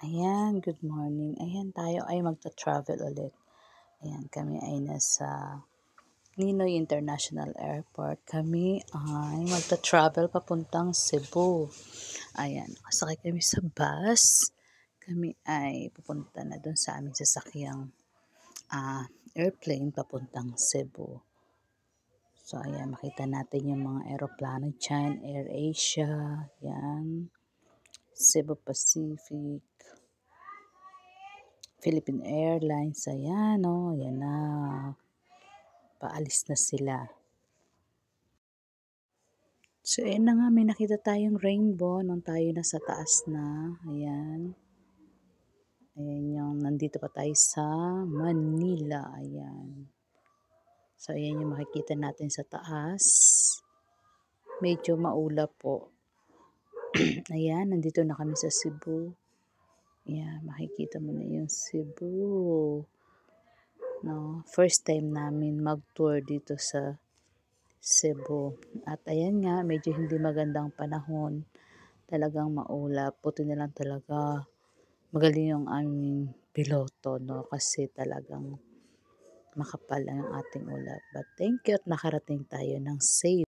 Ayan, good morning. Ayan, tayo ay magta-travel ulit. Ayan, kami ay nasa Ninoy International Airport. Kami ay magta-travel papuntang Cebu. Ayan, nakasakay kami sa bus. Kami ay pupunta na dun sa aming sasakyang airplane papuntang Cebu. So, ayan, makita natin yung mga aeroplano dyan. AirAsia, yan. Cebu Pacific. Philippine Airlines, ayan o, yan na. Paalis na sila. So, ayan na nga, may nakita tayong rainbow nung tayo nasa taas na. Ayan. Ayan yung, nandito pa tayo sa Manila. Ayan. So, ayan yung makikita natin sa taas. Medyo maulap po. Ayan, nandito na kami sa Cebu. Ayan, makikita mo na yung Cebu. No, first time namin mag-tour dito sa Cebu. At ayan nga, medyo hindi magandang panahon. Talagang maulap. Buti na lang talaga magaling yung aming piloto, no? Kasi talagang makapal ang ating ulap. But thank you at nakarating tayo ng safe.